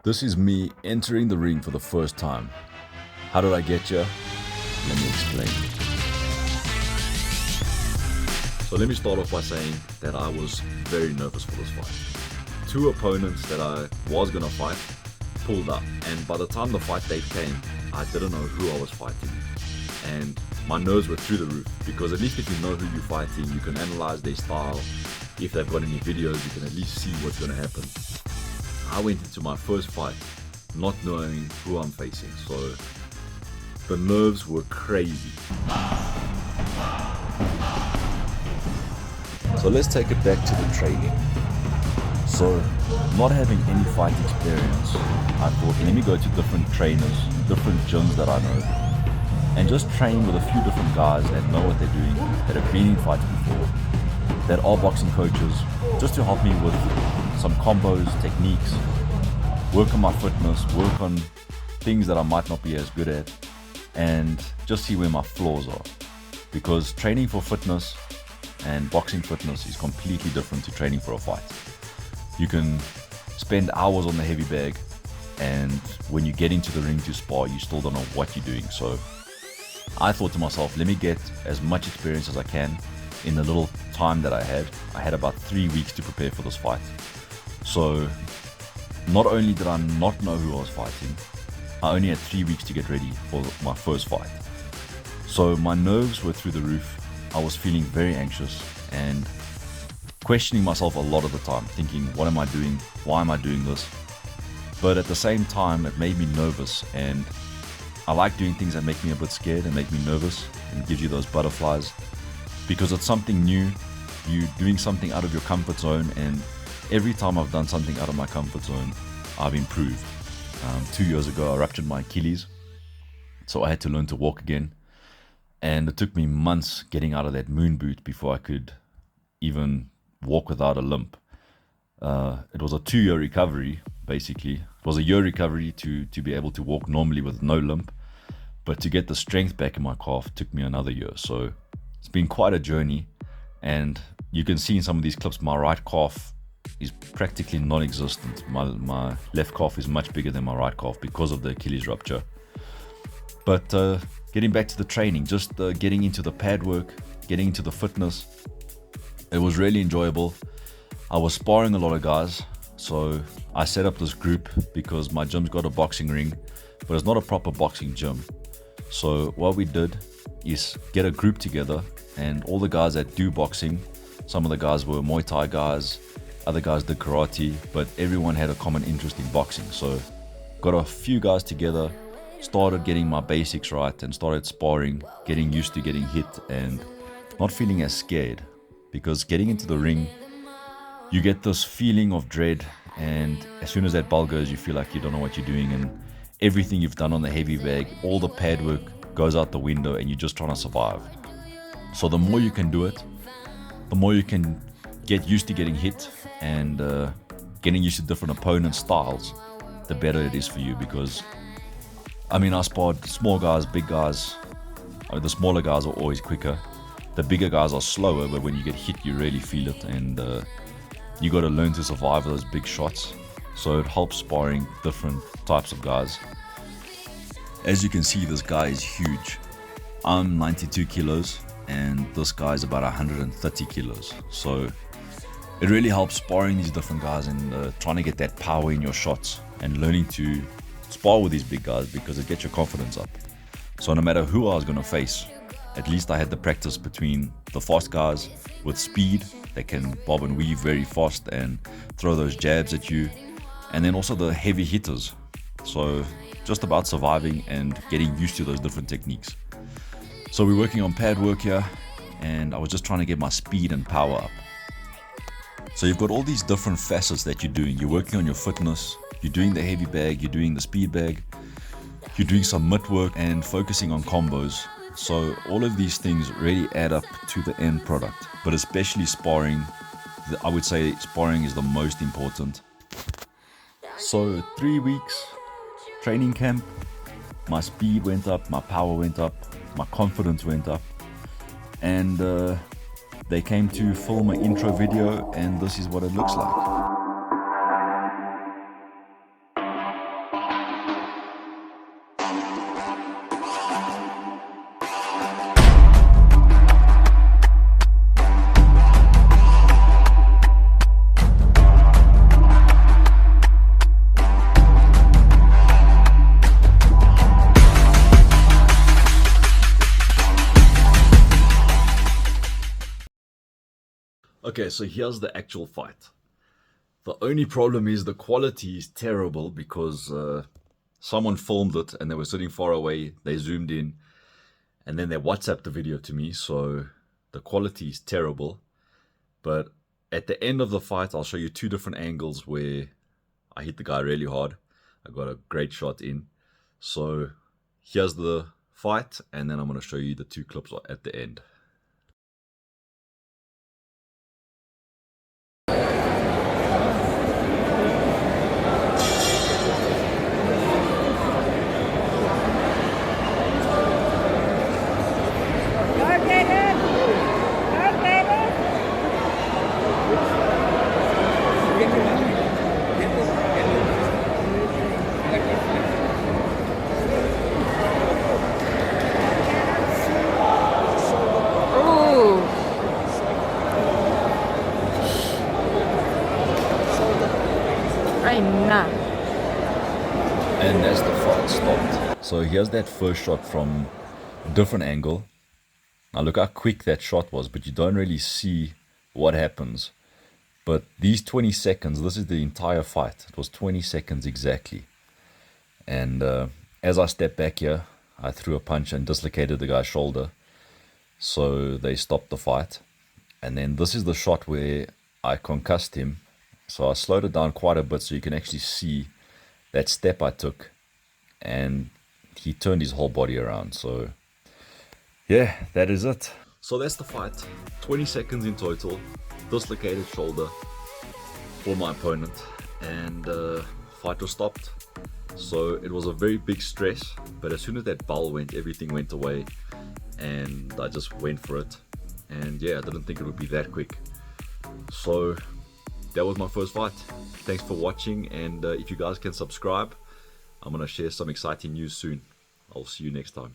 This is me entering the ring for the first time. How did I get here? Let me explain. So let me start off by saying that I was very nervous for this fight. Two opponents that I was gonna fight pulled up, and by the time the fight date came, I didn't know who I was fighting. And my nerves were through the roof, because at least if you know who you're fighting, you can analyze their style. If they've got any videos, you can at least see what's gonna happen. I went into my first fight not knowing who I'm facing, so the nerves were crazy. So let's take it back to the training. So, not having any fight experience, I thought, let me go to different trainers, different gyms that I know, and just train with a few different guys that know what they're doing, that have been in fights before, that are boxing coaches, just to help me with some combos, techniques, work on my fitness, work on things that I might not be as good at, and just see where my flaws are. Because training for fitness and boxing fitness is completely different to training for a fight. You can spend hours on the heavy bag, and when you get into the ring to spar, you still don't know what you're doing. So I thought to myself, let me get as much experience as I can in the little time that I had. I had about 3 weeks to prepare for this fight. So not only did I not know who I was fighting, I only had 3 weeks to get ready for my first fight. So my nerves were through the roof. I was feeling very anxious and questioning myself a lot of the time, thinking, what am I doing? Why am I doing this? But at the same time, it made me nervous, and I like doing things that make me a bit scared and make me nervous and give you those butterflies, because it's something new. You're doing something out of your comfort zone, and every time I've done something out of my comfort zone, I've improved. 2 years ago, I ruptured my Achilles, so I had to learn to walk again. And it took me months getting out of that moon boot before I could even walk without a limp. It was a 2-year recovery, basically. It was a year recovery to be able to walk normally with no limp. But to get the strength back in my calf took me another year. So it's been quite a journey. And you can see in some of these clips, my right calf is practically non-existent. My left calf is much bigger than my right calf because of the Achilles rupture. But getting back to the training, just getting into the pad work, getting into the fitness, it was really enjoyable. I was sparring a lot of guys, so I set up this group because my gym's got a boxing ring, but it's not a proper boxing gym. So what we did is get a group together, and all the guys that do boxing, some of the guys were Muay Thai guys, other guys did karate, but everyone had a common interest in boxing. So got a few guys together, started getting my basics right, and started sparring, getting used to getting hit and not feeling as scared. Because getting into the ring, you get this feeling of dread, and as soon as that bell goes, you feel like you don't know what you're doing, and everything you've done on the heavy bag, all the pad work goes out the window, and you're just trying to survive. So the more you can do it, the more you can get used to getting hit and getting used to different opponent styles, the better it is for you. Because I sparred small guys, big guys. The smaller guys are always quicker. The bigger guys are slower, but when you get hit, you really feel it, and you got to learn to survive those big shots. So it helps sparring different types of guys. As you can see, this guy is huge. I'm 92 kilos, and this guy is about 130 kilos. So it really helps sparring these different guys and trying to get that power in your shots and learning to spar with these big guys, because it gets your confidence up. So no matter who I was going to face, at least I had the practice between the fast guys with speed that can bob and weave very fast and throw those jabs at you, and then also the heavy hitters. So just about surviving and getting used to those different techniques. So we're working on pad work here, and I was just trying to get my speed and power up. So you've got all these different facets that you're doing. You're working on your fitness, you're doing the heavy bag, you're doing the speed bag, you're doing some mitt work and focusing on combos. So all of these things really add up to the end product, but especially sparring, I would say sparring is the most important. So 3 weeks training camp, my speed went up, my power went up, my confidence went up, and they came to film an intro video, and this is what it looks like. Okay, so here's the actual fight. The only problem is the quality is terrible because someone filmed it and they were sitting far away. They zoomed in and then they WhatsApped the video to me. So the quality is terrible. But at the end of the fight, I'll show you two different angles where I hit the guy really hard. I got a great shot in. So here's the fight, and then I'm going to show you the two clips at the end. And as the fight stopped. So here's that first shot from a different angle. Now look how quick that shot was, but you don't really see what happens. But these 20 seconds, this is the entire fight. It was 20 seconds exactly. And as I stepped back here, I threw a punch and dislocated the guy's shoulder. So they stopped the fight. And then this is the shot where I concussed him. So I slowed it down quite a bit so you can actually see that step I took. And he turned his whole body around. So yeah, that is it. So that's the fight. 20 seconds in total. Dislocated shoulder for my opponent. And fight was stopped. So it was a very big stress. But as soon as that bell went, everything went away. And I just went for it. And yeah, I didn't think it would be that quick. So that was my first fight. Thanks for watching, and if you guys can subscribe, I'm gonna share some exciting news soon. I'll see you next time.